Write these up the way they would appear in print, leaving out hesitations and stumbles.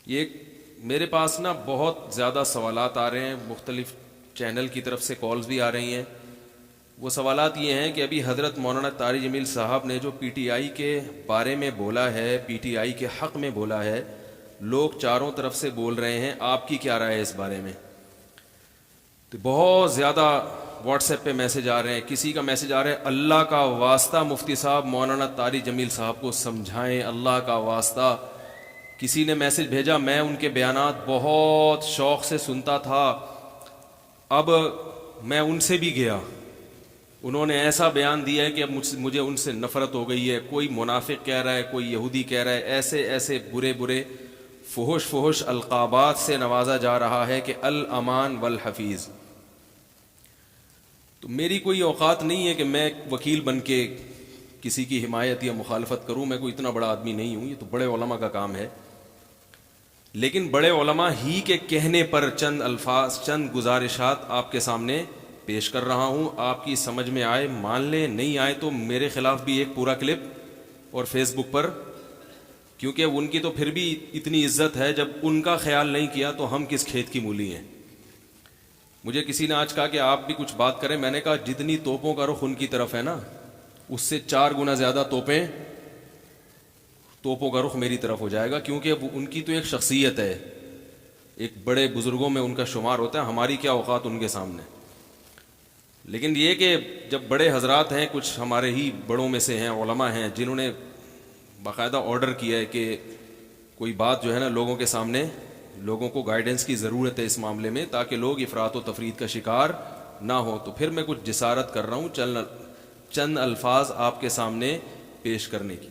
یہ میرے پاس نا بہت زیادہ سوالات آ رہے ہیں، مختلف چینل کی طرف سے کالز بھی آ رہی ہیں۔ وہ سوالات یہ ہیں کہ ابھی حضرت مولانا طاری جمیل صاحب نے جو پی ٹی آئی کے بارے میں بولا ہے، پی ٹی آئی کے حق میں بولا ہے، لوگ چاروں طرف سے بول رہے ہیں، آپ کی کیا رائے ہے اس بارے میں؟ تو بہت زیادہ واٹس ایپ پہ میسج آ رہے ہیں، کسی کا میسج آ رہا ہے اللہ کا واسطہ مفتی صاحب مولانا طاری جمیل صاحب کو سمجھائیں، اللہ کا واسطہ۔ کسی نے میسج بھیجا میں ان کے بیانات بہت شوق سے سنتا تھا، اب میں ان سے بھی گیا، انہوں نے ایسا بیان دیا ہے کہ اب مجھے ان سے نفرت ہو گئی ہے، کوئی منافق کہہ رہا ہے، کوئی یہودی کہہ رہا ہے، ایسے ایسے برے برے فحش القابات سے نوازا جا رہا ہے کہ الامان والحفیظ۔ تو میری کوئی اوقات نہیں ہے کہ میں وکیل بن کے کسی کی حمایت یا مخالفت کروں، میں کوئی اتنا بڑا آدمی نہیں ہوں، یہ تو بڑے علماء کا کام ہے۔ لیکن بڑے علماء ہی کے کہنے پر چند الفاظ، چند گزارشات آپ کے سامنے پیش کر رہا ہوں، آپ کی سمجھ میں آئے مان لیں، نہیں آئے تو میرے خلاف بھی ایک پورا کلپ اور فیس بک پر، کیونکہ ان کی تو پھر بھی اتنی عزت ہے، جب ان کا خیال نہیں کیا تو ہم کس کھیت کی مولی ہیں۔ مجھے کسی نے آج کہا کہ آپ بھی کچھ بات کریں، میں نے کہا جتنی توپوں کا رخ ان کی طرف ہے نا، اس سے 4 گنا زیادہ توپوں کا رخ میری طرف ہو جائے گا، کیونکہ ان کی تو ایک شخصیت ہے، ایک بڑے بزرگوں میں ان کا شمار ہوتا ہے، ہماری کیا اوقات ان کے سامنے۔ لیکن یہ کہ جب بڑے حضرات ہیں، کچھ ہمارے ہی بڑوں میں سے ہیں، علماء ہیں، جنہوں نے باقاعدہ آرڈر کیا ہے کہ کوئی بات جو ہے نا لوگوں کے سامنے، لوگوں کو گائیڈنس کی ضرورت ہے اس معاملے میں، تاکہ لوگ افراط و تفرید کا شکار نہ ہو، تو پھر میں کچھ جسارت کر رہا ہوں چند الفاظ آپ کے سامنے پیش کرنے کی۔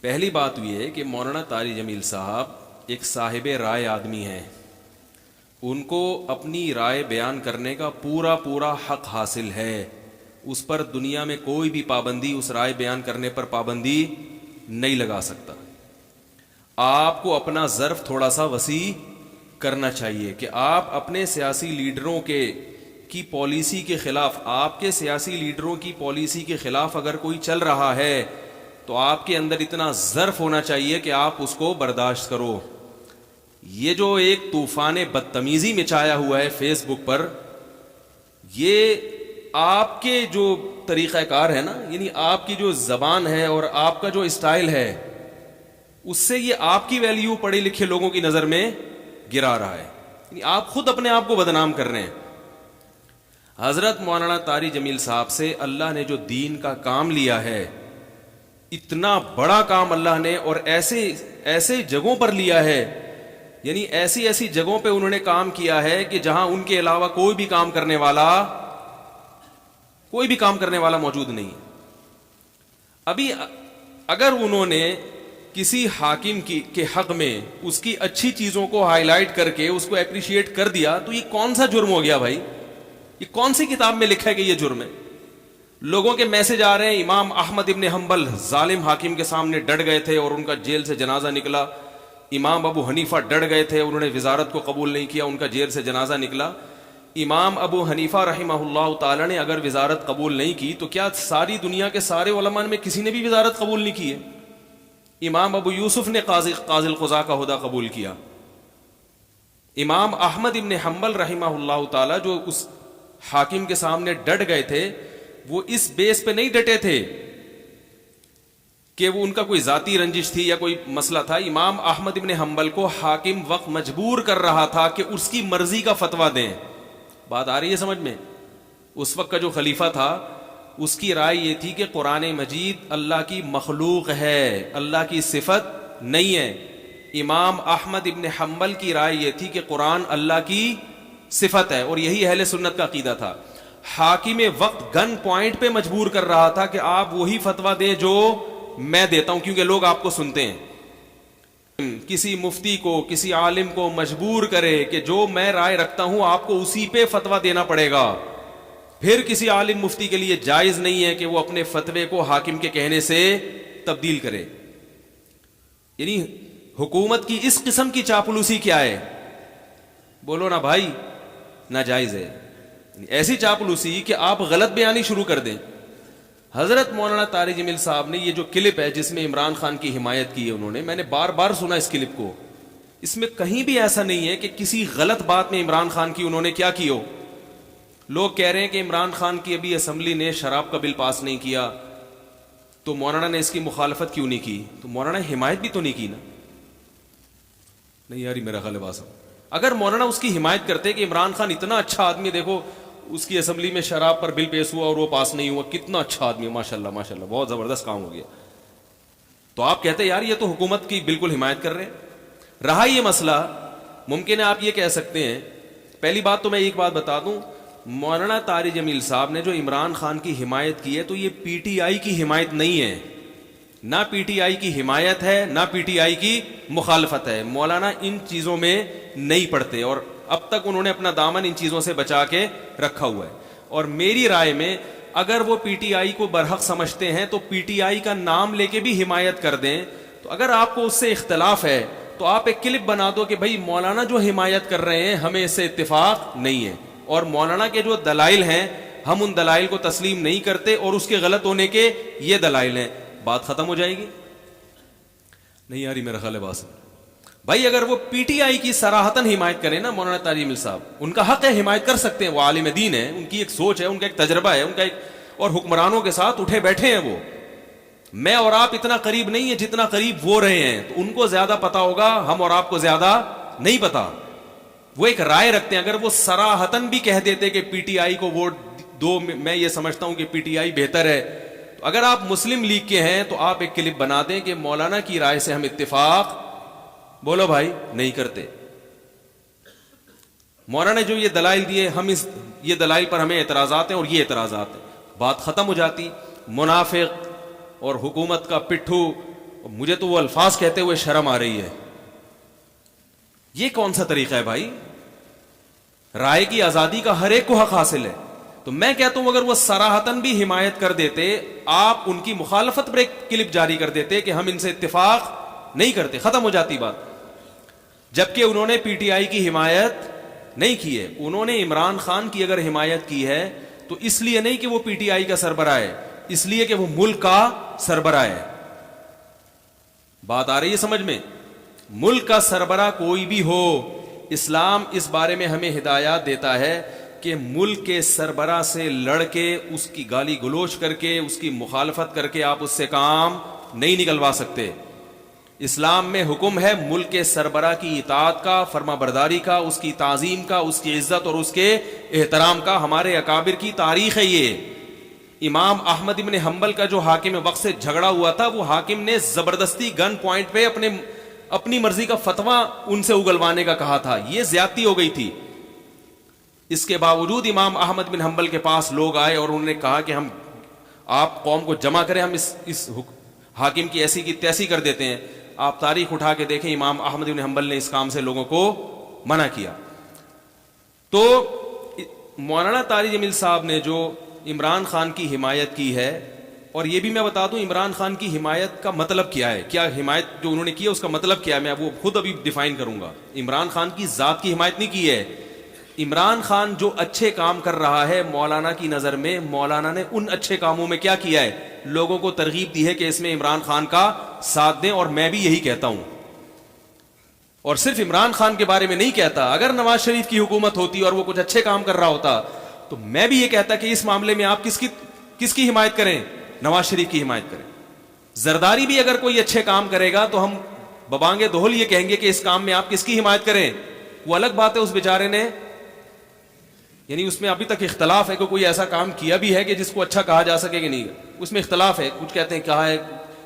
پہلی بات یہ ہے کہ مولانا طاری جمیل صاحب ایک صاحب رائے آدمی ہیں، ان کو اپنی رائے بیان کرنے کا پورا حق حاصل ہے، اس پر دنیا میں کوئی بھی پابندی، اس رائے بیان کرنے پر پابندی نہیں لگا سکتا۔ آپ کو اپنا ظرف تھوڑا سا وسیع کرنا چاہیے کہ آپ اپنے سیاسی لیڈروں کی پالیسی کے خلاف، آپ کے سیاسی لیڈروں کی پالیسی کے خلاف اگر کوئی چل رہا ہے تو آپ کے اندر اتنا ظرف ہونا چاہیے کہ آپ اس کو برداشت کرو۔ یہ جو ایک طوفان بدتمیزی مچایا ہوا ہے فیس بک پر، یہ آپ کے جو طریقہ کار ہے نا، یعنی آپ کی جو زبان ہے اور آپ کا جو اسٹائل ہے، اس سے یہ آپ کی ویلیو پڑھے لکھے لوگوں کی نظر میں گرا رہا ہے، یعنی آپ خود اپنے آپ کو بدنام کر رہے ہیں۔ حضرت مولانا طاری جمیل صاحب سے اللہ نے جو دین کا کام لیا ہے، اتنا بڑا کام اللہ نے، اور ایسے جگہوں پر لیا ہے، یعنی ایسی جگہوں پہ انہوں نے کام کیا ہے کہ جہاں ان کے علاوہ کوئی بھی کام کرنے والا موجود نہیں۔ ابھی اگر انہوں نے کسی حاکم کے حق میں اس کی اچھی چیزوں کو ہائی لائٹ کر کے اس کو اپریشیٹ کر دیا تو یہ کون سا جرم ہو گیا بھائی؟ یہ کون سی کتاب میں لکھا ہے کہ یہ جرم ہے؟ لوگوں کے میسج آ رہے ہیں، امام احمد ابن حنبل ظالم حاکم کے سامنے ڈٹ گئے تھے اور ان کا جیل سے جنازہ نکلا، امام ابو حنیفہ ڈٹ گئے تھے، انہوں نے وزارت کو قبول نہیں کیا، ان کا جیل سے جنازہ نکلا۔ امام ابو حنیفہ رحمہ اللہ تعالی نے اگر وزارت قبول نہیں کی تو کیا ساری دنیا کے سارے علماء میں کسی نے بھی وزارت قبول نہیں کی ہے؟ امام ابو یوسف نے قاضی القضاء کا عہدہ قبول کیا۔ امام احمد ابن حنبل رحمہ اللہ تعالی جو اس حاکم کے سامنے ڈٹ گئے تھے، وہ اس بیس پہ نہیں ڈٹے تھے کہ وہ ان کا کوئی ذاتی رنجش تھی یا کوئی مسئلہ تھا۔ امام احمد ابن حنبل کو حاکم وقت مجبور کر رہا تھا کہ اس کی مرضی کا فتویٰ دیں۔ بات آ رہی ہے سمجھ میں؟ اس وقت کا جو خلیفہ تھا اس کی رائے یہ تھی کہ قرآن مجید اللہ کی مخلوق ہے، اللہ کی صفت نہیں ہے۔ امام احمد ابن حنبل کی رائے یہ تھی کہ قرآن اللہ کی صفت ہے، اور یہی اہل سنت کا عقیدہ تھا۔ حاکم وقت گن پوائنٹ پہ مجبور کر رہا تھا کہ آپ وہی فتویٰ دیں جو میں دیتا ہوں، کیونکہ لوگ آپ کو سنتے ہیں۔ کسی مفتی کو، کسی عالم کو مجبور کرے کہ جو میں رائے رکھتا ہوں آپ کو اسی پہ فتویٰ دینا پڑے گا، پھر کسی عالم مفتی کے لیے جائز نہیں ہے کہ وہ اپنے فتوے کو حاکم کے کہنے سے تبدیل کرے۔ یعنی حکومت کی اس قسم کی چاپلوسی کیا ہے؟ بولو نا بھائی، ناجائز ہے۔ ایسی چاپلوسی کہ آپ غلط بیانی شروع کر دیں۔ حضرت مولانا طارق جمیل صاحب نے یہ جو کلپ ہے جس میں عمران خان کی حمایت کی ہے انہوں نے، میں نے بار بار سنا اس کلپ کو، اس میں کہیں بھی ایسا نہیں ہے کہ کسی غلط بات میں عمران خان کی انہوں نے کیا کی ہو. لوگ کہہ رہے ہیں کہ عمران خان کی ابھی اسمبلی نے شراب کا بل پاس نہیں کیا تو مولانا نے اس کی مخالفت کیوں نہیں کی؟ تو مولانا حمایت بھی تو نہیں کی نا. نہیں یار میرا خیال ہے باسم، اگر مولانا اس کی حمایت کرتے کہ عمران خان اتنا اچھا آدمی، دیکھو اس کی اسمبلی میں شراب پر بل پیش ہوا اور وہ پاس نہیں ہوا، کتنا اچھا آدمی ہے، ماشاءاللہ ماشاءاللہ بہت زبردست کام ہو گیا، تو آپ کہتے یار یہ تو حکومت کی بالکل حمایت کر رہے ہیں. رہا یہ مسئلہ، ممکن ہے آپ یہ کہہ سکتے ہیں، پہلی بات تو میں ایک بات بتا دوں، مولانا طارق جمیل صاحب نے جو عمران خان کی حمایت کی ہے تو یہ پی ٹی آئی کی حمایت نہیں ہے، نہ پی ٹی آئی کی حمایت ہے نہ پی ٹی آئی کی مخالفت ہے. مولانا ان چیزوں میں نہیں پڑتے اور اب تک انہوں نے اپنا دامن ان چیزوں سے بچا کے رکھا ہوا ہے. اور میری رائے میں اگر وہ پی ٹی آئی کو برحق سمجھتے ہیں تو پی ٹی آئی کا نام لے کے بھی حمایت کر دیں. تو اگر آپ کو اس سے اختلاف ہے تو آپ ایک کلپ بنا دو کہ بھائی مولانا جو حمایت کر رہے ہیں ہمیں اس سے اتفاق نہیں ہے، اور مولانا کے جو دلائل ہیں ہم ان دلائل کو تسلیم نہیں کرتے اور اس کے غلط ہونے کے یہ دلائل ہیں، بات ختم ہو جائے گی. نہیں یاری میرا خیال ہے بات بھائی، اگر وہ پی ٹی آئی کی صراحتاً حمایت کریں نا مولانا طارق جمیل صاحب، ان کا حق ہے حمایت کر سکتے ہیں، وہ عالم دین ہے، ان کی ایک سوچ ہے، ان کا ایک تجربہ ہے، ان کا ایک، اور حکمرانوں کے ساتھ اٹھے بیٹھے ہیں وہ. میں اور آپ اتنا قریب نہیں ہے جتنا قریب وہ رہے ہیں، تو ان کو زیادہ پتا ہوگا، ہم اور آپ کو زیادہ نہیں پتا. وہ ایک رائے رکھتے ہیں، اگر وہ صراحتاً بھی کہہ دیتے کہ پی ٹی آئی کو ووٹ دو، میں یہ سمجھتا ہوں کہ پی ٹی آئی بہتر ہے، تو اگر آپ مسلم لیگ کے ہیں تو آپ ایک کلپ بنا دیں کہ مولانا کی رائے سے ہم اتفاق، بولو بھائی، نہیں کرتے. مولانا نے جو یہ دلائل دیے، ہم اس یہ دلائل پر ہمیں اعتراضات ہیں اور یہ اعتراضات ہیں، بات ختم ہو جاتی. منافق اور حکومت کا پٹھو، مجھے تو وہ الفاظ کہتے ہوئے شرم آ رہی ہے. یہ کون سا طریقہ ہے بھائی؟ رائے کی آزادی کا ہر ایک کو حق حاصل ہے. تو میں کہتا ہوں اگر وہ صراحتاً بھی حمایت کر دیتے، آپ ان کی مخالفت پر ایک کلپ جاری کر دیتے کہ ہم ان سے اتفاق نہیں کرتے، ختم ہو جاتی بات. جبکہ انہوں نے پی ٹی آئی کی حمایت نہیں کی ہے، انہوں نے عمران خان کی اگر حمایت کی ہے تو اس لیے نہیں کہ وہ پی ٹی آئی کا سربراہ ہے، اس لیے کہ وہ ملک کا سربراہ ہے. بات آ رہی ہے سمجھ میں؟ ملک کا سربراہ کوئی بھی ہو، اسلام اس بارے میں ہمیں ہدایات دیتا ہے کہ ملک کے سربراہ سے لڑ کے، اس کی گالی گلوچ کر کے، اس کی مخالفت کر کے آپ اس سے کام نہیں نکلوا سکتے. اسلام میں حکم ہے ملک کے سربراہ کی اطاعت کا، فرما برداری کا، اس کی تعظیم کا، اس کی عزت اور اس کے احترام کا. ہمارے اکابر کی تاریخ ہے یہ. امام احمد ابن حنبل کا جو حاکم وقت سے جھگڑا ہوا تھا، وہ حاکم نے زبردستی گن پوائنٹ پہ اپنی مرضی کا فتویٰ ان سے اگلوانے کا کہا تھا، یہ زیادتی ہو گئی تھی. اس کے باوجود امام احمد بن حنبل کے پاس لوگ آئے اور انہوں نے کہا کہ ہم، آپ قوم کو جمع کریں، ہم اس حاکم کی ایسی کی تیسی کر دیتے ہیں. آپ تاریخ اٹھا کے دیکھیں، امام احمد بن حنبل نے اس کام سے لوگوں کو منع کیا. تو مولانا طارق جمیل صاحب نے جو عمران خان کی حمایت کی ہے، اور یہ بھی میں بتا دوں عمران خان کی حمایت کا مطلب کیا ہے، کیا حمایت جو انہوں نے کی ہے اس کا مطلب کیا ہے، میں وہ خود ابھی ڈیفائن کروں گا. عمران خان کی ذات کی حمایت نہیں کی ہے. عمران خان جو اچھے کام کر رہا ہے مولانا کی نظر میں، مولانا نے ان اچھے کاموں میں کیا کیا ہے، لوگوں کو ترغیب دی ہے کہ اس میں عمران خان کا ساتھ دیں. اور میں بھی یہی کہتا ہوں، اور صرف عمران خان کے بارے میں نہیں کہتا. اگر نواز شریف کی حکومت ہوتی اور وہ کچھ اچھے کام کر رہا ہوتا تو میں بھی یہ کہتا کہ اس معاملے میں آپ کس کی حمایت کریں؟ نواز شریف کی حمایت کریں. زرداری بھی اگر کوئی اچھے کام کرے گا تو ہم ببانگے دہل یہ کہیں گے کہ اس کام میں آپ کس کی حمایت کریں. وہ الگ بات ہے اس بیچارے نے، یعنی اس میں ابھی تک اختلاف ہے کہ کوئی ایسا کام کیا بھی ہے کہ جس کو اچھا کہا جا سکے کہ نہیں، اس میں اختلاف ہے. کچھ کہتے ہیں کہا ہے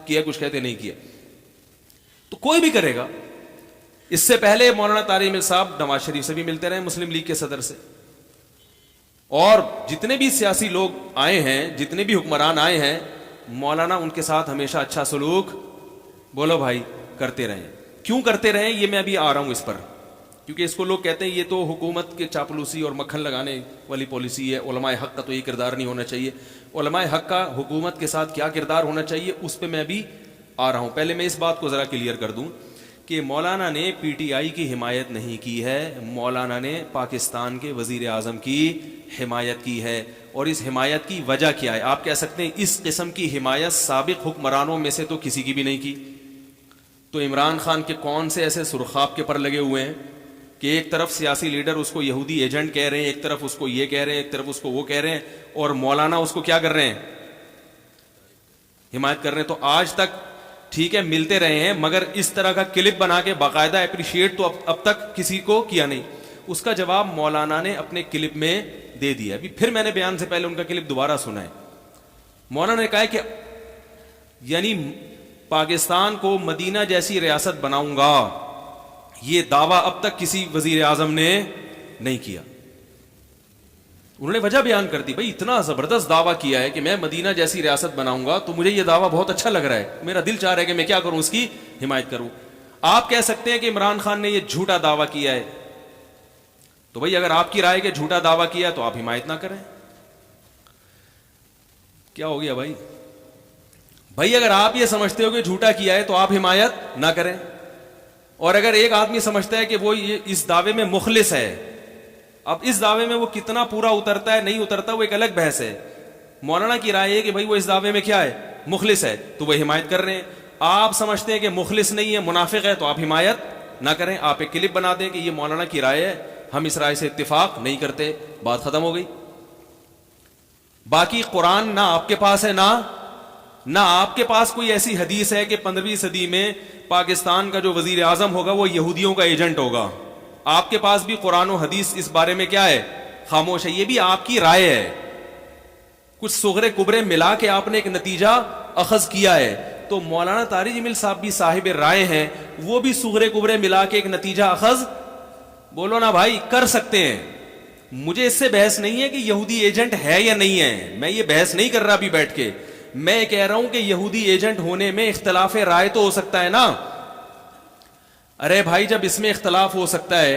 کیا، کچھ کہتے ہیں نہیں کیا. تو کوئی بھی کرے گا. اس سے پہلے مولانا طارق جمیل صاحب نواز شریف سے بھی ملتے رہے، مسلم لیگ کے صدر سے، اور جتنے بھی سیاسی لوگ آئے ہیں، جتنے بھی حکمران آئے ہیں، مولانا ان کے ساتھ ہمیشہ اچھا سلوک، بولو بھائی، کرتے رہے. کیوں کرتے رہے یہ میں ابھی آ رہا ہوں اس پر، کیونکہ اس کو لوگ کہتے ہیں یہ تو حکومت کے چاپلوسی اور مکھن لگانے والی پالیسی ہے. علماء حق کا تو یہ کردار نہیں ہونا چاہیے. علماء حق کا حکومت کے ساتھ کیا کردار ہونا چاہیے اس پہ میں ابھی آ رہا ہوں. پہلے میں اس بات کو ذرا کلیئر کر دوں کہ مولانا نے پی ٹی آئی کی حمایت نہیں کی ہے، مولانا نے پاکستان کے وزیر اعظم کی حمایت کی ہے. اور اس حمایت کی وجہ کیا ہے؟ آپ کہہ سکتے ہیں اس قسم کی حمایت سابق حکمرانوں میں سے تو کسی کی بھی نہیں کی. تو عمران خان کے کون سے ایسے سرخاب کے پر لگے ہوئے ہیں کہ ایک طرف سیاسی لیڈر اس کو یہودی ایجنٹ کہہ رہے ہیں، ایک طرف اس کو یہ کہہ رہے ہیں، ایک طرف اس کو وہ کہہ رہے ہیں، اور مولانا اس کو کیا کر رہے ہیں؟ حمایت کر رہے ہیں. تو آج تک ٹھیک ہے ملتے رہے ہیں، مگر اس طرح کا کلپ بنا کے باقاعدہ اپریشیٹ تو اب تک کسی کو کیا نہیں. اس کا جواب مولانا نے اپنے کلپ میں دے دیا. ابھی پھر میں نے بیان سے پہلے ان کا کلپ دوبارہ سنا ہے. مولانا نے کہا ہے کہ یعنی پاکستان کو مدینہ جیسی ریاست بناؤں گا، یہ دعویٰ اب تک کسی وزیر اعظم نے نہیں کیا. انہوں نے وجہ بیان کر دی، بھائی اتنا زبردست دعویٰ کیا ہے کہ میں مدینہ جیسی ریاست بناؤں گا، تو مجھے یہ دعویٰ بہت اچھا لگ رہا ہے، میرا دل چاہ رہا ہے کہ میں کیا کروں، اس کی حمایت کروں. آپ کہہ سکتے ہیں کہ عمران خان نے یہ جھوٹا دعویٰ کیا ہے، تو بھائی اگر آپ کی رائے کہ جھوٹا دعویٰ کیا تو آپ حمایت نہ کریں. کیا ہو گیا بھائی؟ بھائی اگر آپ یہ سمجھتے ہو کہ جھوٹا کیا ہے تو آپ حمایت نہ کریں. اور اگر ایک آدمی سمجھتا ہے کہ وہ اس دعوے میں مخلص ہے، اب اس دعوے میں وہ کتنا پورا اترتا ہے نہیں اترتا وہ ایک الگ بحث ہے. مولانا کی رائے ہے کہ بھائی وہ اس دعوے میں کیا ہے، مخلص ہے، تو وہ حمایت کر رہے ہیں. آپ سمجھتے ہیں کہ مخلص نہیں ہے، منافق ہے، تو آپ حمایت نہ کریں. آپ ایک کلپ بنا دیں کہ یہ مولانا کی رائے ہے، ہم اس رائے سے اتفاق نہیں کرتے، بات ختم ہو گئی. باقی قرآن نہ آپ کے پاس ہے، نہ آپ کے پاس کوئی ایسی حدیث ہے کہ 15ویں صدی میں پاکستان کا جو وزیر اعظم ہوگا وہ یہودیوں کا ایجنٹ ہوگا. آپ کے پاس بھی قرآن و حدیث اس بارے میں کیا ہے، خاموش ہے. یہ بھی آپ کی رائے ہے، کچھ صغرے کبرے ملا کے آپ نے ایک نتیجہ اخذ کیا ہے. تو مولانا طارق جمیل صاحب بھی صاحب رائے ہیں، وہ بھی صغرے کبرے ملا کے ایک نتیجہ اخذ، بولو نا بھائی، کر سکتے ہیں. مجھے اس سے بحث نہیں ہے کہ یہودی ایجنٹ ہے یا نہیں ہے، میں یہ بحث نہیں کر رہا ابھی بیٹھ کے. میں کہہ رہا ہوں کہ یہودی ایجنٹ ہونے میں اختلاف رائے تو ہو سکتا ہے نا. ارے بھائی جب اس میں اختلاف ہو سکتا ہے،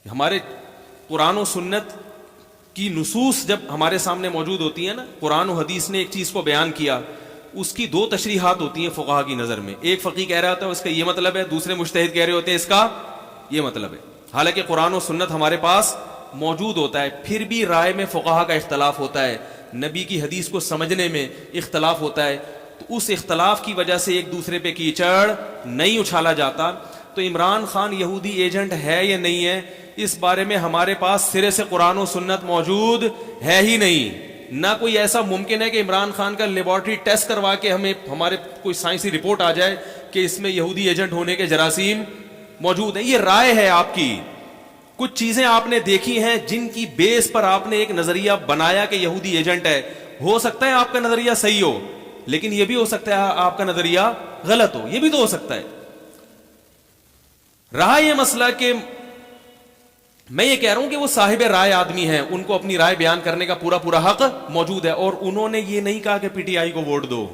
ہمارے قرآن و سنت کی نصوص جب ہمارے سامنے موجود ہوتی ہیں نا، قرآن و حدیث نے ایک چیز کو بیان کیا، اس کی دو تشریحات ہوتی ہیں فقہا کی نظر میں. ایک فقی کہہ رہا ہوتا ہے اس کا یہ مطلب ہے، دوسرے مجتہد کہہ رہے ہوتے ہیں اس کا یہ مطلب ہے. حالانکہ قرآن و سنت ہمارے پاس موجود ہوتا ہے، پھر بھی رائے میں فقہا کا اختلاف ہوتا ہے، نبی کی حدیث کو سمجھنے میں اختلاف ہوتا ہے. تو اس اختلاف کی وجہ سے ایک دوسرے پہ کیچڑ نہیں اچھالا جاتا. تو عمران خان یہودی ایجنٹ ہے یا نہیں ہے، اس بارے میں ہمارے پاس سرے سے قرآن و سنت موجود ہے ہی نہیں. نہ کوئی ایسا ممکن ہے کہ عمران خان کا لیبارٹری ٹیسٹ کروا کے ہمیں ہمارے کوئی سائنسی رپورٹ آ جائے کہ اس میں یہودی ایجنٹ ہونے کے جراثیم موجود ہیں. یہ رائے ہے آپ کی، کچھ چیزیں آپ نے دیکھی ہیں جن کی بیس پر آپ نے ایک نظریہ بنایا کہ یہودی ایجنٹ ہے. ہو سکتا ہے آپ کا نظریہ صحیح ہو، لیکن یہ بھی ہو سکتا ہے آپ کا نظریہ غلط ہو، یہ بھی تو ہو سکتا ہے. رہا یہ مسئلہ کہ میں یہ کہہ رہا ہوں کہ وہ صاحب رائے آدمی ہیں، ان کو اپنی رائے بیان کرنے کا پورا پورا حق موجود ہے، اور انہوں نے یہ نہیں کہا کہ پی ٹی آئی کو ووٹ دو.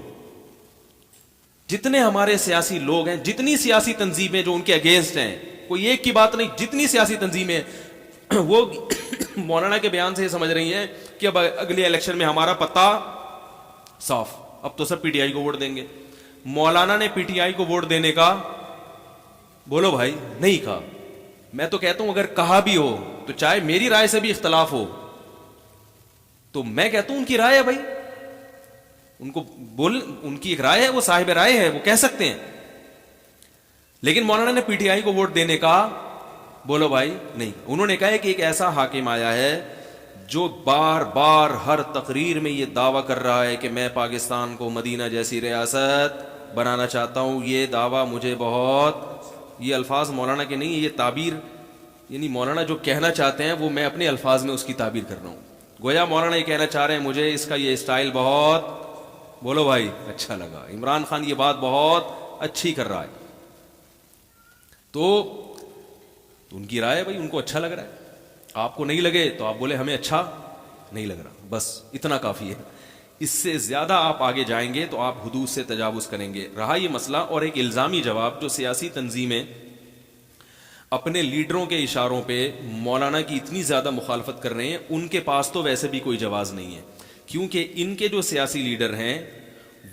جتنے ہمارے سیاسی لوگ ہیں، جتنی سیاسی تنظیمیں جو ان کے اگینسٹ ہیں، کوئی ایک کی بات نہیں، جتنی سیاسی تنظیمیں وہ مولانا کے بیان سے یہ سمجھ رہی ہیں کہ اب اگلے الیکشن میں ہمارا پتہ صاف، اب تو سب پی ٹی آئی کو ووٹ دیں گے. مولانا نے پی ٹی آئی کو ووٹ دینے کا بولو بھائی نہیں کہا. میں تو کہتا ہوں اگر کہا بھی ہو تو چاہے میری رائے سے بھی اختلاف ہو تو میں کہتا ہوں ان کی رائے ہے بھائی، ان کو ان کی ایک رائے ہے، وہ صاحب رائے ہے، وہ کہہ سکتے ہیں. لیکن مولانا نے پی ٹی آئی کو ووٹ دینے کا بولو بھائی نہیں. انہوں نے کہا ہے کہ ایک ایسا حاکم آیا ہے جو بار بار ہر تقریر میں یہ دعویٰ کر رہا ہے کہ میں پاکستان کو مدینہ جیسی ریاست بنانا چاہتا ہوں. یہ دعویٰ مجھے بہت، یہ الفاظ مولانا کے نہیں، یہ تعبیر یعنی مولانا جو کہنا چاہتے ہیں وہ میں اپنے الفاظ میں اس کی تعبیر کر رہا ہوں. گویا مولانا یہ کہنا چاہ رہے ہیں مجھے اس کا یہ اسٹائل بہت، بولو بھائی، اچھا لگا، عمران خان یہ بات بہت اچھی کر رہا ہے. تو ان کی رائے ہے بھائی، ان کو اچھا لگ رہا ہے. آپ کو نہیں لگے تو آپ بولے ہمیں اچھا نہیں لگ رہا، بس اتنا کافی ہے. اس سے زیادہ آپ آگے جائیں گے تو آپ حدود سے تجاوز کریں گے. رہا یہ مسئلہ اور ایک الزامی جواب، جو سیاسی تنظیمیں اپنے لیڈروں کے اشاروں پہ مولانا کی اتنی زیادہ مخالفت کر رہے ہیں، ان کے پاس تو ویسے بھی کوئی جواز نہیں ہے، کیونکہ ان کے جو سیاسی لیڈر ہیں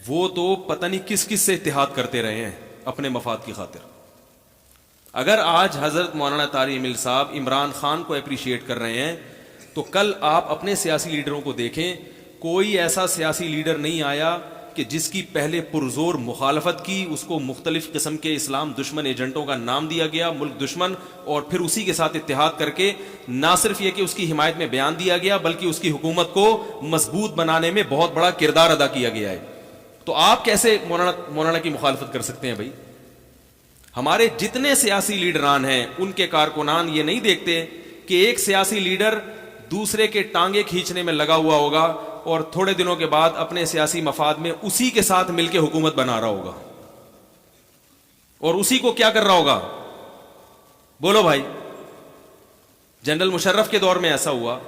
وہ تو پتہ نہیں کس کس سے اتحاد کرتے رہے ہیں. اپنے مفاد کی خاطر. اگر آج حضرت مولانا طارق جمیل صاحب عمران خان کو اپریشیٹ کر رہے ہیں تو کل آپ اپنے سیاسی لیڈروں کو دیکھیں, کوئی ایسا سیاسی لیڈر نہیں آیا کہ جس کی پہلے پرزور مخالفت کی, اس کو مختلف قسم کے اسلام دشمن ایجنٹوں کا نام دیا گیا, ملک دشمن, اور پھر اسی کے ساتھ اتحاد کر کے نہ صرف یہ کہ اس کی حمایت میں بیان دیا گیا بلکہ اس کی حکومت کو مضبوط بنانے میں بہت بڑا کردار ادا کیا گیا ہے. تو آپ کیسے مولانا کی مخالفت کر سکتے ہیں بھائی؟ ہمارے جتنے سیاسی لیڈران ہیں ان کے کارکنان یہ نہیں دیکھتے کہ ایک سیاسی لیڈر دوسرے کے ٹانگیں کھینچنے میں لگا ہوا ہوگا اور تھوڑے دنوں کے بعد اپنے سیاسی مفاد میں اسی کے ساتھ مل کے حکومت بنا رہا ہوگا, اور اسی کو کیا کر رہا ہوگا؟ بولو بھائی. جنرل مشرف کے دور میں ایسا ہوا,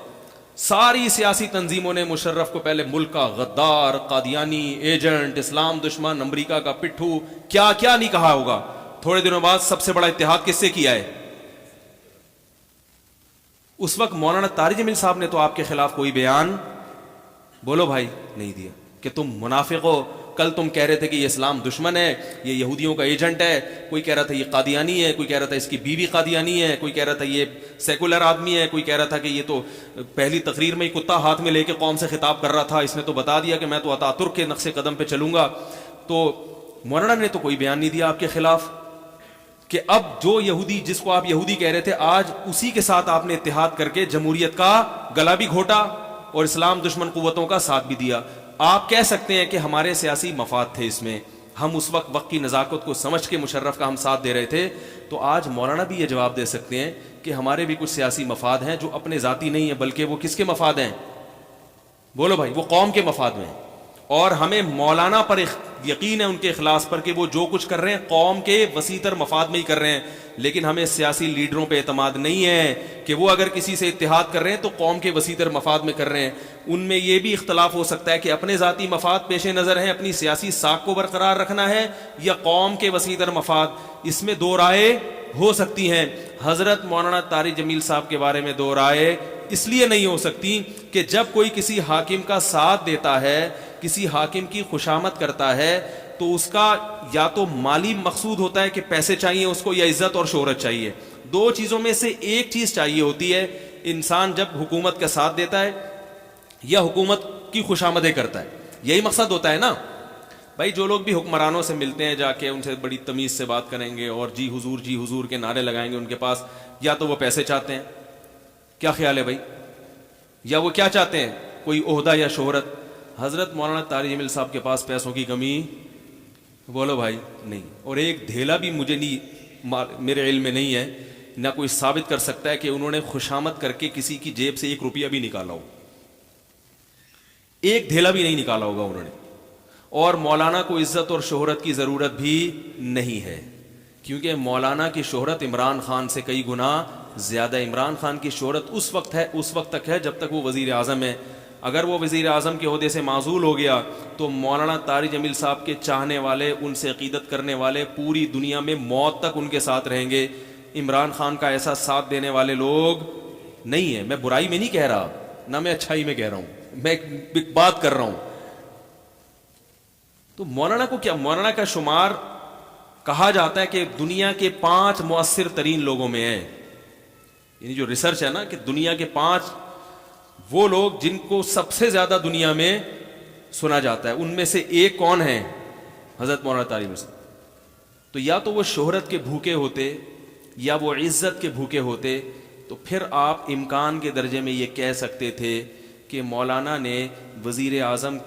ساری سیاسی تنظیموں نے مشرف کو پہلے ملک کا غدار, قادیانی, ایجنٹ, اسلام دشمن, امریکہ کا پٹھو, کیا کیا نہیں کہا ہوگا. تھوڑے دنوں بعد سب سے بڑا اتحاد کس سے کیا ہے؟ اس وقت مولانا طارق جمیل صاحب نے تو آپ کے خلاف کوئی بیان, بولو بھائی, نہیں دیا کہ تم منافق ہو. کل تم کہہ رہے تھے کہ یہ اسلام دشمن ہے, یہ یہودیوں کا ایجنٹ ہے, کوئی کہہ رہا تھا یہ قادیانی ہے, کوئی کہہ رہا تھا اس کی بیوی قادیانی ہے, کوئی کہہ رہا تھا یہ سیکولر آدمی ہے, کوئی کہہ رہا تھا کہ یہ تو پہلی تقریر میں ہی کتا ہاتھ میں لے کے قوم سے خطاب کر رہا تھا, اس نے تو بتا دیا کہ میں تو اتاترک کے نقش قدم پہ چلوں گا. تو مولانا نے تو کوئی بیان نہیں دیا آپ کے خلاف کہ اب جو یہودی, جس کو آپ یہودی کہہ رہے تھے, آج اسی کے ساتھ آپ نے اتحاد کر کے جمہوریت کا گلا بھی گھوٹا اور اسلام دشمن قوتوں کا ساتھ بھی دیا. آپ کہہ سکتے ہیں کہ ہمارے سیاسی مفاد تھے اس میں, ہم اس وقت کی نزاکت کو سمجھ کے مشرف کا ہم ساتھ دے رہے تھے. تو آج مولانا بھی یہ جواب دے سکتے ہیں کہ ہمارے بھی کچھ سیاسی مفاد ہیں جو اپنے ذاتی نہیں ہیں بلکہ وہ کس کے مفاد ہیں؟ بولو بھائی, وہ قوم کے مفاد میں ہیں. اور ہمیں مولانا پر یقین ہے, ان کے اخلاص پر, کہ وہ جو کچھ کر رہے ہیں قوم کے وسیع تر مفاد میں ہی کر رہے ہیں. لیکن ہمیں سیاسی لیڈروں پہ اعتماد نہیں ہے کہ وہ اگر کسی سے اتحاد کر رہے ہیں تو قوم کے وسیع تر مفاد میں کر رہے ہیں. ان میں یہ بھی اختلاف ہو سکتا ہے کہ اپنے ذاتی مفاد پیش نظر ہیں, اپنی سیاسی ساکھ کو برقرار رکھنا ہے, یا قوم کے وسیع تر مفاد. اس میں دو رائے ہو سکتی ہیں. حضرت مولانا طارق جمیل صاحب کے بارے میں دو رائے اس لیے نہیں ہو سکتی کہ جب کوئی کسی حاکم کا ساتھ دیتا ہے, کسی حاکم کی خوشامد کرتا ہے, تو اس کا یا تو مالی مقصود ہوتا ہے کہ پیسے چاہیے اس کو, یا عزت اور شہرت چاہیے. دو چیزوں میں سے ایک چیز چاہیے ہوتی ہے. انسان جب حکومت کا ساتھ دیتا ہے یا حکومت کی خوشامدیں کرتا ہے, یہی مقصد ہوتا ہے نا بھائی. جو لوگ بھی حکمرانوں سے ملتے ہیں جا کے ان سے بڑی تمیز سے بات کریں گے اور جی حضور کے نعرے لگائیں گے, ان کے پاس یا تو وہ پیسے چاہتے ہیں, کیا خیال ہے بھائی, یا وہ کیا چاہتے ہیں, کوئی عہدہ یا شہرت. حضرت مولانا طارق جمیل صاحب کے پاس پیسوں کی کمی, بولو بھائی, نہیں. اور ایک دھیلا بھی مجھے نہیں, میرے علم میں نہیں ہے, نہ کوئی ثابت کر سکتا ہے کہ انہوں نے خوشامد کر کے کسی کی جیب سے 1 روپیہ بھی نکالا ہو. ایک دھیلا بھی نہیں نکالا ہوگا انہوں نے. اور مولانا کو عزت اور شہرت کی ضرورت بھی نہیں ہے, کیونکہ مولانا کی شہرت عمران خان سے کئی گنا زیادہ. عمران خان کی شہرت اس وقت تک ہے جب تک وہ وزیر اعظم ہے. اگر وہ وزیر اعظم کے عہدے سے معزول ہو گیا تو مولانا طارق جمیل صاحب کے چاہنے والے, ان سے عقیدت کرنے والے پوری دنیا میں موت تک ان کے ساتھ رہیں گے. عمران خان کا ایسا ساتھ دینے والے لوگ نہیں ہیں. میں برائی میں نہیں کہہ رہا, نہ میں اچھائی میں کہہ رہا ہوں, میں ایک بات کر رہا ہوں. تو مولانا کو کیا, مولانا کا شمار کہا جاتا ہے کہ دنیا کے 5 مؤثر ترین لوگوں میں ہے. یعنی جو ریسرچ ہے نا کہ دنیا کے 5 وہ لوگ جن کو سب سے زیادہ دنیا میں سنا جاتا ہے, ان میں سے ایک کون ہے؟ حضرت مولانا طارق جمیل صاحب. تو یا تو وہ شہرت کے بھوکے ہوتے یا وہ عزت کے بھوکے ہوتے, تو پھر آپ امکان کے درجے میں یہ کہہ سکتے تھے کہ مولانا نے وزیر اعظم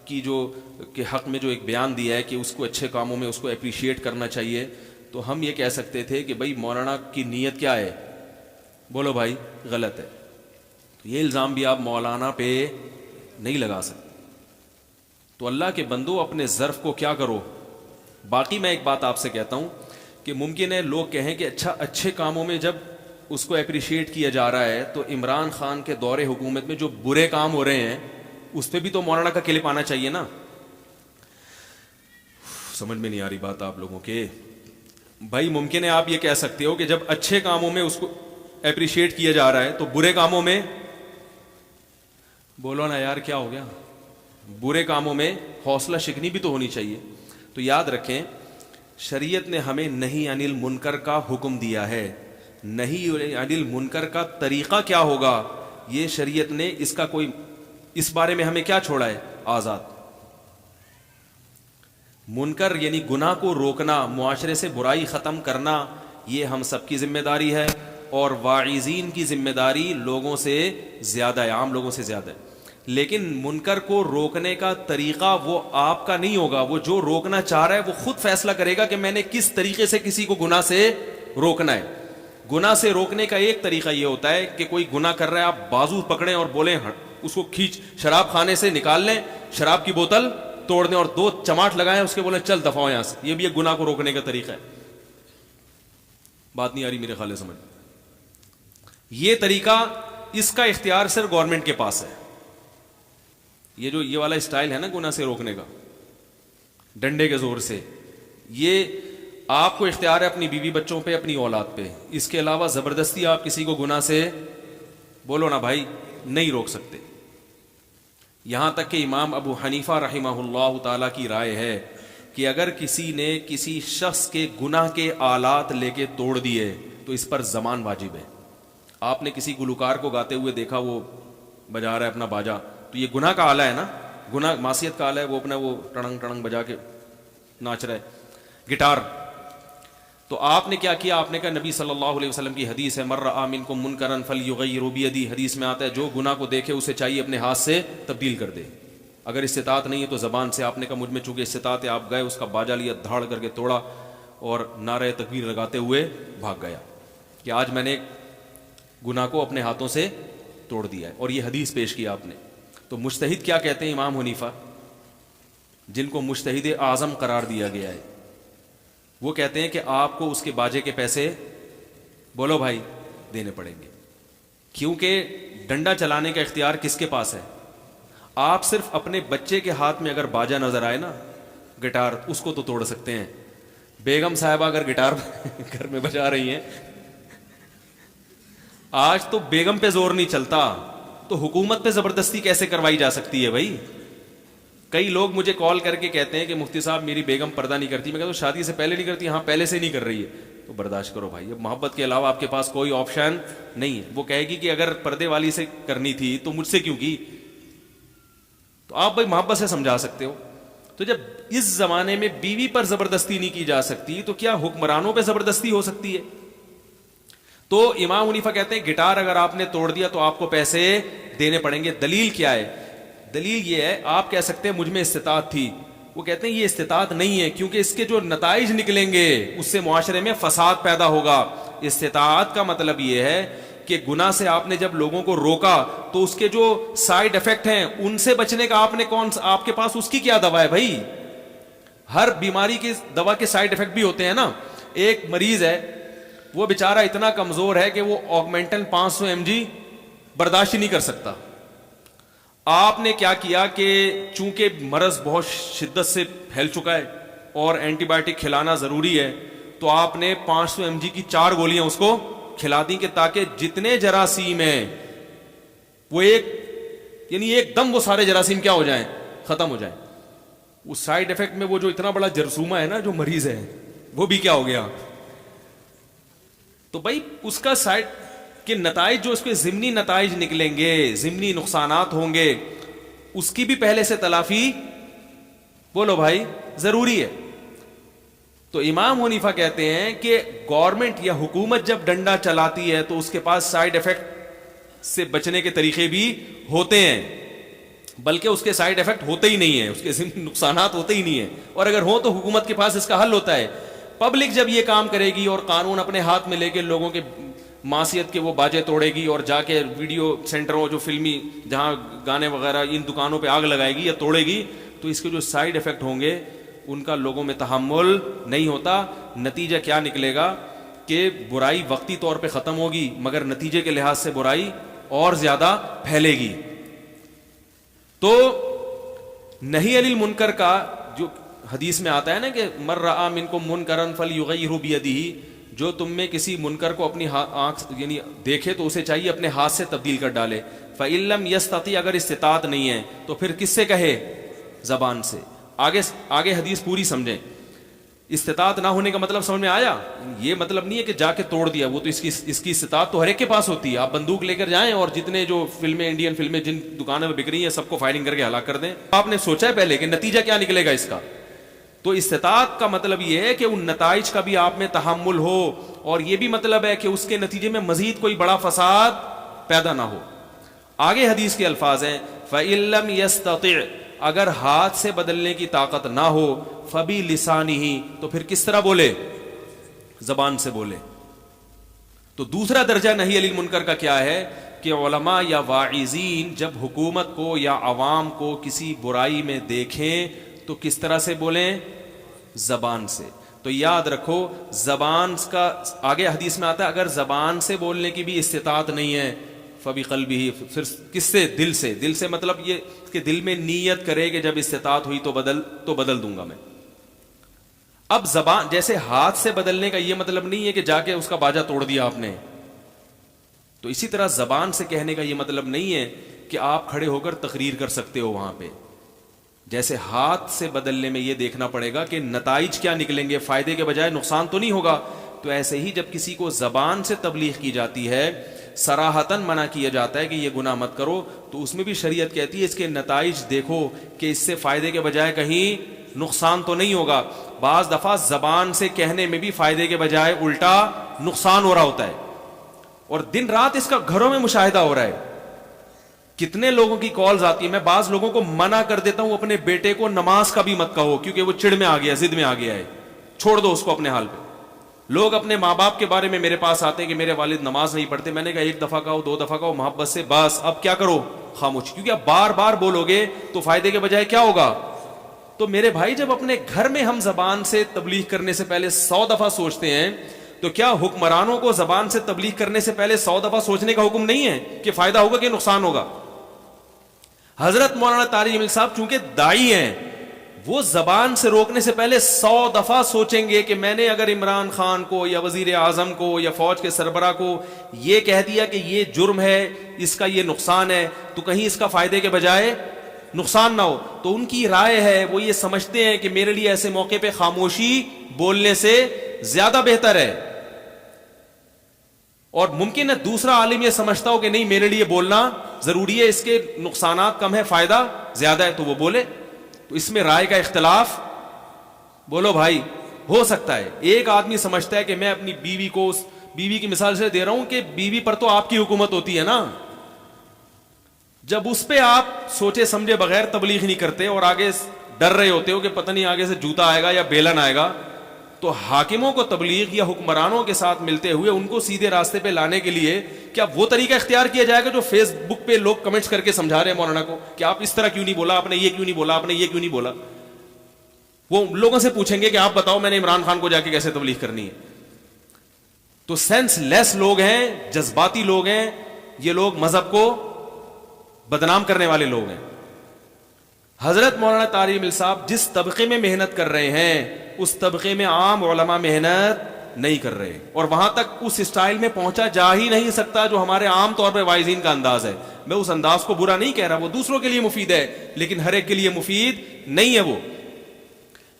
کی جو کے حق میں جو ایک بیان دیا ہے کہ اس کو اچھے کاموں میں اس کو اپریشیٹ کرنا چاہیے, تو ہم یہ کہہ سکتے تھے کہ بھائی مولانا کی نیت کیا ہے, بولو بھائی, غلط ہے. تو یہ الزام بھی آپ مولانا پہ نہیں لگا سکتے. تو اللہ کے بندو اپنے ظرف کو کیا کرو. باقی میں ایک بات آپ سے کہتا ہوں کہ ممکن ہے لوگ کہیں کہ اچھے کاموں میں جب اس کو اپریشیٹ کیا جا رہا ہے تو عمران خان کے دور حکومت میں جو برے کام ہو رہے ہیں اس پہ بھی تو مولانا کا کلپ آنا چاہیے نا. سمجھ میں نہیں آ رہی بات آپ لوگوں کے بھائی. ممکن ہے آپ یہ کہہ سکتے ہو کہ جب اچھے کاموں میں اس کو اپریشیٹ کیا جا رہا ہے تو برے کاموں میں, بولو نا یار کیا ہو گیا, برے کاموں میں حوصلہ شکنی بھی تو ہونی چاہیے. تو یاد رکھیں شریعت نے ہمیں نہیں انل منکر کا حکم دیا ہے. نہیں انل منکر کا طریقہ کیا ہوگا یہ شریعت نے اس کا کوئی اس بارے میں ہمیں کیا چھوڑا ہے؟ آزاد. منکر یعنی گناہ کو روکنا, معاشرے سے برائی ختم کرنا, یہ ہم سب کی ذمہ داری ہے, اور واعظین کی ذمہ داری لوگوں سے زیادہ ہے, عام لوگوں سے زیادہ ہے. لیکن منکر کو روکنے کا طریقہ وہ آپ کا نہیں ہوگا. وہ جو روکنا چاہ رہا ہے وہ خود فیصلہ کرے گا کہ میں نے کس طریقے سے کسی کو گناہ سے روکنا ہے. گناہ سے روکنے کا ایک طریقہ یہ ہوتا ہے کہ کوئی گناہ کر رہا ہے, آپ بازو پکڑیں اور بولیں اس کو کھینچ, شراب خانے سے نکال لیں, شراب کی بوتل توڑ دیں اور 2 چماٹ لگائیں, اس کے بولیں چل دفع ہو یہاں سے. یہ بھی ایک گناہ کو روکنے کا طریقہ ہے. بات نہیں آ رہی میرے خیال سمجھ. یہ طریقہ, اس کا اختیار صرف گورنمنٹ کے پاس ہے. یہ والا اسٹائل ہے نا گناہ سے روکنے کا, ڈنڈے کے زور سے, یہ آپ کو اختیار ہے اپنی بیوی بچوں پہ, اپنی اولاد پہ. اس کے علاوہ زبردستی آپ کسی کو گناہ سے بولو نا بھائی نہیں روک سکتے. یہاں تک کہ امام ابو حنیفہ رحمہ اللہ تعالی کی رائے ہے کہ اگر کسی نے کسی شخص کے گناہ کے آلات لے کے توڑ دیے تو اس پر ضمان واجب ہے. آپ نے کسی گلوکار کو گاتے ہوئے دیکھا, وہ بجا رہا ہے اپنا باجا, تو یہ گناہ کا آلہ ہے نا, گناہ معصیت کا آلہ ہے. وہ اپنا وہ ٹڑنگ ٹڑنگ بجا کے ناچ رہا ہے. گٹار, تو آپ نے کیا کیا؟ آپ نے کہا, نبی صلی اللہ علیہ وسلم کی حدیث ہے, مر رأى منکم منکرا فلیغیرہ بیدہ, حدیث میں آتا ہے جو گناہ کو دیکھے اسے چاہیے اپنے ہاتھ سے تبدیل کر دے. اگر استطاعت نہیں ہے تو زبان سے. آپ نے کہا مجھ میں چونکہ استطاعت ہے, آپ گئے اس کا باجا لیا, دھاڑ کر کے توڑا اور نعرہ تکبیر لگاتے ہوئے بھاگ گیا کہ آج میں نے گناہ کو اپنے ہاتھوں سے توڑ دیا ہے. اور یہ حدیث پیش کیا آپ نے. تو مجتہد کیا کہتے ہیں امام حنیفہ, جن کو مجتہد اعظم قرار دیا گیا ہے, وہ کہتے ہیں کہ آپ کو اس کے باجے کے پیسے بولو بھائی دینے پڑیں گے, کیونکہ ڈنڈا چلانے کا اختیار کس کے پاس ہے؟ آپ صرف اپنے بچے کے ہاتھ میں اگر باجا نظر آئے نا, گٹار, اس کو تو توڑ سکتے ہیں. بیگم صاحبہ اگر گٹار گھر میں بجا رہی ہیں, آج تو بیگم پہ زور نہیں چلتا تو حکومت پہ زبردستی کیسے کروائی جا سکتی ہے بھائی؟ کئی لوگ مجھے کال کر کے کہتے ہیں کہ مفتی صاحب میری بیگم پردہ نہیں کرتی. میں کہتا ہوں شادی سے پہلے نہیں کرتی, ہاں پہلے سے نہیں کر رہی ہے تو برداشت کرو بھائی. اب محبت کے علاوہ آپ کے پاس کوئی آپشن نہیں ہے. وہ کہے گی کہ اگر پردے والی سے کرنی تھی تو مجھ سے کیوں کی؟ تو آپ بھائی محبت سے سمجھا سکتے ہو. تو جب اس زمانے میں بیوی پر زبردستی نہیں کی جا سکتی تو کیا حکمرانوں پہ زبردستی ہو سکتی ہے؟ تو امام حنیفہ کہتے ہیں گٹار اگر آپ نے توڑ دیا تو آپ کو پیسے دینے پڑیں گے. دلیل کیا ہے؟ دلیل یہ ہے, آپ کہہ سکتے ہیں مجھ میں استطاعت تھی, وہ کہتے ہیں یہ استطاعت نہیں ہے, کیونکہ اس کے جو نتائج نکلیں گے اس سے معاشرے میں فساد پیدا ہوگا. استطاعت کا مطلب یہ ہے کہ گناہ سے آپ نے جب لوگوں کو روکا تو اس کے جو سائیڈ افیکٹ ہیں ان سے بچنے کا آپ کے پاس اس کی کیا دوا ہے بھائی؟ ہر بیماری کی دوا کے سائیڈ افیکٹ بھی ہوتے ہیں نا. ایک مریض ہے, وہ بیچارہ اتنا کمزور ہے کہ وہ آگمنٹن 500 mg برداشت ہی نہیں کر سکتا. آپ نے کیا کیا کہ چونکہ مرض بہت شدت سے پھیل چکا ہے اور اینٹی بائیوٹک کھلانا ضروری ہے, تو آپ نے 500 mg کی 4 گولیاں اس کو کھلا دی کہ تاکہ جتنے جراثیم ہیں وہ ایک دم وہ سارے جراثیم کیا ہو جائیں, ختم ہو جائیں. اس سائیڈ افیکٹ میں وہ جو اتنا بڑا جرثومہ ہے نا جو مریض ہے, وہ بھی کیا ہو گیا. تو بھائی اس کا سائیڈ کے نتائج جو اس کے ضمنی نتائج نکلیں گے, ضمنی نقصانات ہوں گے, اس کی بھی پہلے سے تلافی بولو بھائی ضروری ہے. تو امام حنیفہ کہتے ہیں کہ گورنمنٹ یا حکومت جب ڈنڈا چلاتی ہے تو اس کے پاس سائیڈ افیکٹ سے بچنے کے طریقے بھی ہوتے ہیں, بلکہ اس کے سائیڈ افیکٹ ہوتے ہی نہیں ہیں, اس کے نقصانات ہوتے ہی نہیں ہیں. اور اگر ہو تو حکومت کے پاس اس کا حل ہوتا ہے. پبلک جب یہ کام کرے گی اور قانون اپنے ہاتھ میں لے کے لوگوں کے معصیت کے وہ باجے توڑے گی اور جا کے ویڈیو سینٹروں جو فلمی جہاں گانے وغیرہ ان دکانوں پہ آگ لگائے گی یا توڑے گی, تو اس کے جو سائیڈ افیکٹ ہوں گے ان کا لوگوں میں تحمل نہیں ہوتا. نتیجہ کیا نکلے گا کہ برائی وقتی طور پہ ختم ہوگی مگر نتیجے کے لحاظ سے برائی اور زیادہ پھیلے گی. تو نہیں علی المنکر کا جو حدیث میں آتا ہے نا کہ مر رأى منکم منکرا فلیغیرہ بیدہ, جو تم میں کسی منکر کو اپنی آنکھ یعنی دیکھے تو اسے چاہیے اپنے ہاتھ سے تبدیل کر ڈالے. فإن لم یستطع, اگر استطاعت نہیں ہے تو پھر کس سے کہے؟ زبان سے. آگے حدیث پوری سمجھیں. استطاعت نہ ہونے کا مطلب سمجھ میں آیا؟ یہ مطلب نہیں ہے کہ جا کے توڑ دیا، وہ تو اس کی استطاعت تو ہر ایک کے پاس ہوتی ہے. آپ بندوق لے کر جائیں اور جتنے جو فلمیں انڈین فلمیں جن دکانوں میں بک رہی ہیں سب کو فائرنگ کر کے ہلاک کر دیں. آپ نے سوچا ہے پہلے کہ نتیجہ کیا نکلے گا اس کا؟ تو استطاعت کا مطلب یہ ہے کہ ان نتائج کا بھی آپ میں تحمل ہو، اور یہ بھی مطلب ہے کہ اس کے نتیجے میں مزید کوئی بڑا فساد پیدا نہ ہو. آگے حدیث کے الفاظ ہیں فَإِن لَّمْ يَسْتَطِعْ، اگر ہاتھ سے بدلنے کی طاقت نہ ہو، فَبِلِسَانِهِ، تو پھر کس طرح بولے؟ زبان سے بولے. تو دوسرا درجہ نہی عن المنکر کا کیا ہے کہ علماء یا واعظین جب حکومت کو یا عوام کو کسی برائی میں دیکھیں تو کس طرح سے بولیں؟ زبان سے. تو یاد رکھو زبان کا آگے حدیث میں آتا ہے اگر زبان سے بولنے کی بھی استطاعت نہیں ہے فَبِقَلْبِهِ، پھر کس سے؟ دل سے. دل سے مطلب یہ کہ دل میں نیت کرے کہ جب استطاعت ہوئی تو بدل دوں گا میں. اب زبان جیسے ہاتھ سے بدلنے کا یہ مطلب نہیں ہے کہ جا کے اس کا باجا توڑ دیا آپ نے، تو اسی طرح زبان سے کہنے کا یہ مطلب نہیں ہے کہ آپ کھڑے ہو کر تقریر کر سکتے ہو وہاں پہ. جیسے ہاتھ سے بدلنے میں یہ دیکھنا پڑے گا کہ نتائج کیا نکلیں گے، فائدے کے بجائے نقصان تو نہیں ہوگا. تو ایسے ہی جب کسی کو زبان سے تبلیغ کی جاتی ہے، صراحتاً منع کیا جاتا ہے کہ یہ گناہ مت کرو، تو اس میں بھی شریعت کہتی ہے اس کے نتائج دیکھو کہ اس سے فائدے کے بجائے کہیں نقصان تو نہیں ہوگا. بعض دفعہ زبان سے کہنے میں بھی فائدے کے بجائے الٹا نقصان ہو رہا ہوتا ہے، اور دن رات اس کا گھروں میں مشاہدہ ہو رہا ہے. کتنے لوگوں کی کالز آتی ہیں. میں بعض لوگوں کو منع کر دیتا ہوں اپنے بیٹے کو نماز کا بھی مت کہو، کیونکہ وہ چڑ میں آ گیا، ضد میں آ گیا ہے، چھوڑ دو اس کو اپنے حال پہ. لوگ اپنے ماں باپ کے بارے میں میرے پاس آتے ہیں کہ میرے والد نماز نہیں پڑھتے. میں نے کہا ایک دفعہ کہو، دو دفعہ کہو محبت سے، بس اب کیا کرو؟ خاموش. کیونکہ اب بار بار بولو گے تو فائدے کے بجائے کیا ہوگا؟ تو میرے بھائی جب اپنے گھر میں ہم زبان سے تبلیغ کرنے سے پہلے 100 دفعہ سوچتے ہیں، تو کیا حکمرانوں کو زبان سے تبلیغ کرنے سے پہلے 100 دفعہ سوچنے کا حکم نہیں ہے کہ فائدہ ہوگا کہ نقصان ہوگا؟ حضرت مولانا طارق جمیل صاحب چونکہ داعی ہیں، وہ زبان سے روکنے سے پہلے 100 دفعہ سوچیں گے کہ میں نے اگر عمران خان کو یا وزیر اعظم کو یا فوج کے سربراہ کو یہ کہہ دیا کہ یہ جرم ہے، اس کا یہ نقصان ہے، تو کہیں اس کا فائدے کے بجائے نقصان نہ ہو. تو ان کی رائے ہے، وہ یہ سمجھتے ہیں کہ میرے لیے ایسے موقع پہ خاموشی بولنے سے زیادہ بہتر ہے. اور ممکن ہے دوسرا عالم یہ سمجھتا ہو کہ نہیں میرے لیے بولنا ضروری ہے، اس کے نقصانات کم ہے فائدہ زیادہ ہے، تو وہ بولے. تو اس میں رائے کا اختلاف بولو بھائی ہو سکتا ہے. ایک آدمی سمجھتا ہے کہ میں اپنی بیوی کو، بیوی کی مثال سے دے رہا ہوں کہ بیوی پر تو آپ کی حکومت ہوتی ہے نا، جب اس پہ آپ سوچے سمجھے بغیر تبلیغ نہیں کرتے اور آگے ڈر رہے ہوتے ہو کہ پتہ نہیں آگے سے جوتا آئے گا یا بیلن آئے گا، تو حاکموں کو تبلیغ یا حکمرانوں کے ساتھ ملتے ہوئے ان کو سیدھے راستے پہ لانے کے لیے کیا وہ طریقہ اختیار کیا جائے گا جو فیس بک پہ لوگ کمنٹس کر کے سمجھا رہے ہیں مولانا کو کہ آپ اس طرح کیوں نہیں بولا، آپ نے یہ کیوں نہیں بولا، آپ نے یہ کیوں نہیں بولا؟ وہ لوگوں سے پوچھیں گے کہ آپ بتاؤ میں نے عمران خان کو جا کے کیسے تبلیغ کرنی ہے. تو سینس لیس لوگ ہیں، جذباتی لوگ ہیں، یہ لوگ مذہب کو بدنام کرنے والے لوگ ہیں. حضرت مولانا طارق جمیل صاحب جس طبقے میں محنت کر رہے ہیں اس طبقے میں عام علماء محنت نہیں کر رہے، اور وہاں تک اس اسٹائل میں پہنچا جا ہی نہیں سکتا جو ہمارے عام طور پہ واعظین کا انداز ہے. میں اس انداز کو برا نہیں کہہ رہا، وہ دوسروں کے لیے مفید ہے لیکن ہر ایک کے لیے مفید نہیں ہے. وہ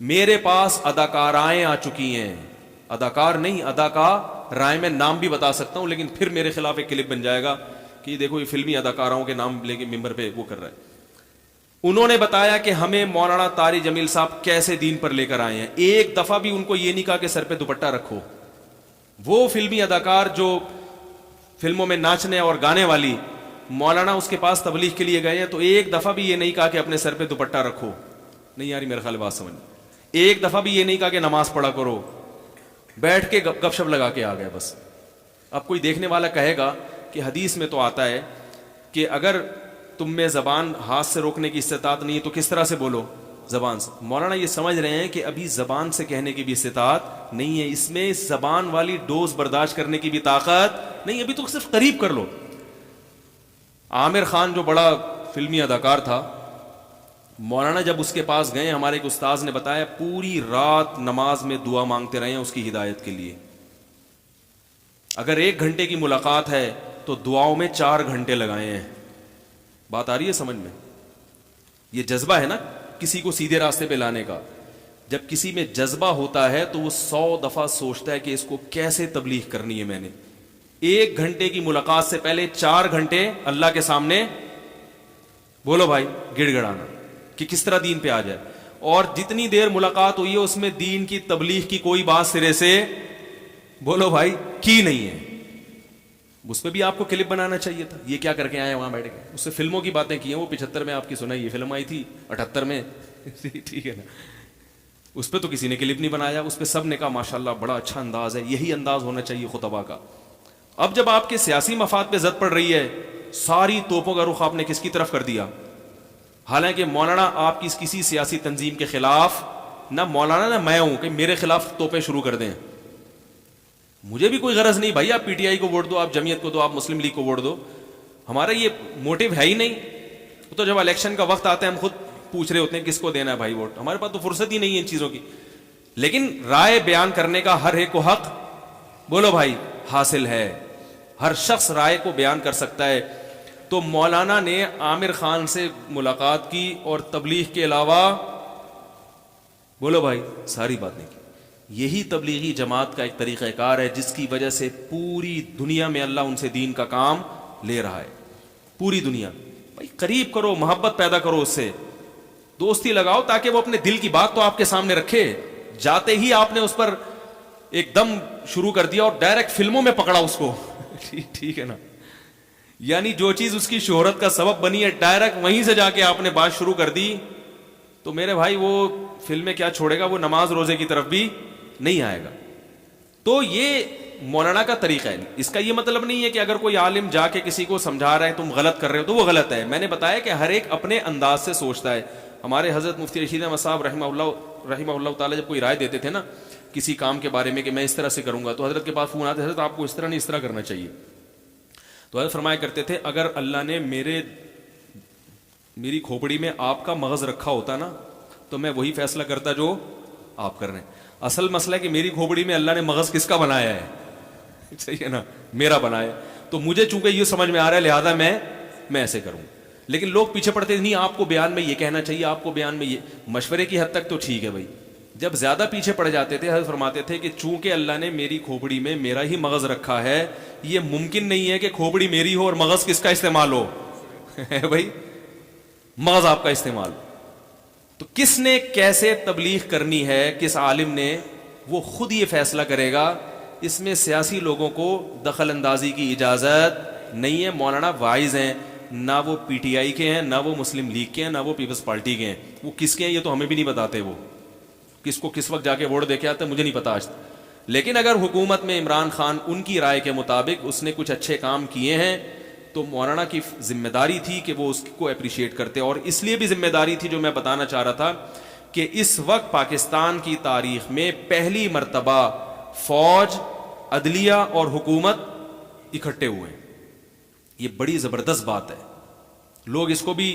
میرے پاس اداکارائیں آ چکی ہیں، اداکار نہیں اداکارائیں، میں نام بھی بتا سکتا ہوں لیکن پھر میرے خلاف ایک کلپ بن جائے گا کہ دیکھو یہ فلمی اداکاراؤں کے نام لے کے ممبر پہ وہ کر رہا ہے. انہوں نے بتایا کہ ہمیں مولانا طارق جمیل صاحب کیسے دین پر لے کر آئے ہیں. ایک دفعہ بھی ان کو یہ نہیں کہا کہ سر پہ دوپٹہ رکھو. وہ فلمی اداکار جو فلموں میں ناچنے اور گانے والی، مولانا اس کے پاس تبلیغ کے لیے گئے ہیں تو ایک دفعہ بھی یہ نہیں کہا کہ اپنے سر پہ دوپٹہ رکھو. نہیں یاری میرے خیال بات سمجھ. ایک دفعہ بھی یہ نہیں کہا کہ نماز پڑھا کرو، بیٹھ کے گپ شپ لگا کے آ گئے بس. اب کوئی دیکھنے والا کہے گا کہ حدیث میں تو آتا ہے کہ اگر تم میں زبان ہاتھ سے روکنے کی استطاعت نہیں ہے تو کس طرح سے بولو؟ زبان سے. مولانا یہ سمجھ رہے ہیں کہ ابھی زبان سے کہنے کی بھی استطاعت نہیں ہے، اس میں زبان والی ڈوز برداشت کرنے کی بھی طاقت نہیں، ابھی تو صرف قریب کر لو. عامر خان جو بڑا فلمی اداکار تھا، مولانا جب اس کے پاس گئے، ہمارے ایک استاذ نے بتایا پوری رات نماز میں دعا مانگتے رہے ہیں اس کی ہدایت کے لیے. اگر 1 گھنٹے کی ملاقات ہے تو دعاؤں میں 4 گھنٹے لگائے ہیں. بات آ رہی ہے سمجھ میں؟ یہ جذبہ ہے نا کسی کو سیدھے راستے پہ لانے کا. جب کسی میں جذبہ ہوتا ہے تو وہ 100 دفعہ سوچتا ہے کہ اس کو کیسے تبلیغ کرنی ہے. میں نے 1 گھنٹے کی ملاقات سے پہلے 4 گھنٹے اللہ کے سامنے بولو بھائی گڑ گڑانا کہ کس طرح دین پہ آ جائے. اور جتنی دیر ملاقات ہوئی ہے اس میں دین کی تبلیغ کی کوئی بات سرے سے بولو بھائی کی نہیں ہے. اس پہ بھی آپ کو کلپ بنانا چاہیے تھا. یہ کیا کر کے آئے وہاں بیٹھ کے, اس سے فلموں کی باتیں کی ہیں. وہ 75 میں آپ کی سنائی, یہ فلم آئی تھی 78 میں ٹھیک ہے نا, اس پہ تو کسی نے کلپ نہیں بنایا. اس پہ سب نے کہا ماشاءاللہ بڑا اچھا انداز ہے. یہی انداز ہونا چاہیے خطبہ کا. اب جب آپ کے سیاسی مفاد پہ زد پڑ رہی ہے, ساری توپوں کا رخ آپ نے کس کی طرف کر دیا. حالانکہ مولانا آپ کی کسی سیاسی تنظیم کے خلاف, نہ مولانا نہ میں ہوں کہ میرے خلاف توپیں شروع کر دیں. مجھے بھی کوئی غرض نہیں بھائی, آپ پی ٹی آئی کو ووٹ دو, آپ جمعیت کو دو, آپ مسلم لیگ کو ووٹ دو, ہمارا یہ موٹیو ہے ہی نہیں. تو جب الیکشن کا وقت آتا ہے ہم خود پوچھ رہے ہوتے ہیں کس کو دینا ہے بھائی ووٹ. ہمارے پاس تو فرصت ہی نہیں ہے ان چیزوں کی. لیکن رائے بیان کرنے کا ہر ایک کو حق بولو بھائی حاصل ہے. ہر شخص رائے کو بیان کر سکتا ہے. تو مولانا نے عامر خان سے ملاقات کی اور تبلیغ کے علاوہ بولو بھائی ساری باتیں کی. یہی تبلیغی جماعت کا ایک طریقہ کار ہے جس کی وجہ سے پوری دنیا میں اللہ ان سے دین کا کام لے رہا ہے. پوری دنیا بھائی قریب کرو, محبت پیدا کرو, اس سے دوستی لگاؤ تاکہ وہ اپنے دل کی بات تو آپ کے سامنے رکھے. جاتے ہی آپ نے اس پر ایک دم شروع کر دیا اور ڈائریکٹ فلموں میں پکڑا اس کو ٹھیک ہے نا. یعنی جو چیز اس کی شہرت کا سبب بنی ہے ڈائریکٹ وہیں سے جا کے آپ نے بات شروع کر دی, تو میرے بھائی وہ فلمیں کیا چھوڑے گا, وہ نماز روزے کی طرف بھی نہیں آئے گا. تو یہ مولانا کا طریقہ ہے. اس کا یہ مطلب نہیں ہے کہ اگر کوئی عالم جا کے کسی کو سمجھا رہا ہے تم غلط کر رہے ہو تو وہ غلط ہے. میں نے بتایا کہ ہر ایک اپنے انداز سے سوچتا ہے. ہمارے حضرت مفتی رشید احمد صاحب رحمہ اللہ تعالی جب کوئی رائے دیتے تھے نا کسی کام کے بارے میں کہ میں اس طرح سے کروں گا, تو حضرت کے پاس فون آتے, حضرت آپ کو اس طرح نہیں اس طرح کرنا چاہیے. تو حضرت فرمایا کرتے تھے اگر اللہ نے میری کھوپڑی میں آپ کا مغز رکھا ہوتا نا تو میں وہی فیصلہ کرتا جو آپ کر رہے ہیں. اصل مسئلہ ہے کہ میری کھوپڑی میں اللہ نے مغز کس کا بنایا ہے, صحیح ہے نا, میرا بنایا. تو مجھے چونکہ یہ سمجھ میں آ رہا ہے لہذا میں ایسے کروں. لیکن لوگ پیچھے پڑتے نہیں, آپ کو بیان میں یہ کہنا چاہیے, آپ کو بیان میں یہ. مشورے کی حد تک تو ٹھیک ہے بھائی. جب زیادہ پیچھے پڑ جاتے تھے حضرت فرماتے تھے کہ چونکہ اللہ نے میری کھوپڑی میں میرا ہی مغز رکھا ہے, یہ ممکن نہیں ہے کہ کھوپڑی میری ہو اور مغز کس کا استعمال ہو بھائی, مغز آپ کا استعمال. تو کس نے کیسے تبلیغ کرنی ہے, کس عالم نے, وہ خود یہ فیصلہ کرے گا. اس میں سیاسی لوگوں کو دخل اندازی کی اجازت نہیں ہے. مولانا واعظ ہیں, نہ وہ پی ٹی آئی کے ہیں, نہ وہ مسلم لیگ کے ہیں, نہ وہ پیپلز پارٹی کے ہیں. وہ کس کے ہیں یہ تو ہمیں بھی نہیں بتاتے. وہ کس کو کس وقت جا کے ووٹ دے کے آتے مجھے نہیں پتا آج. لیکن اگر حکومت میں عمران خان ان کی رائے کے مطابق اس نے کچھ اچھے کام کیے ہیں تو مولانا کی ذمہ داری تھی کہ وہ اس کو اپریشیٹ کرتے. اور اس لیے بھی ذمہ داری تھی جو میں بتانا چاہ رہا تھا کہ اس وقت پاکستان کی تاریخ میں پہلی مرتبہ فوج, عدلیہ اور حکومت اکٹھے ہوئے ہیں. یہ بڑی زبردست بات ہے. لوگ اس کو بھی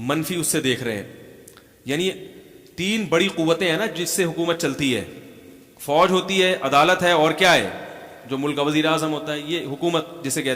منفی اس سے دیکھ رہے ہیں. یعنی 3 بڑی قوتیں ہیں نا جس سے حکومت چلتی ہے. فوج ہوتی ہے, عدالت ہے, اور کیا ہے جو ملک کا وزیر اعظم ہوتا ہے, یہ حکومت جسے کہتے ہیں.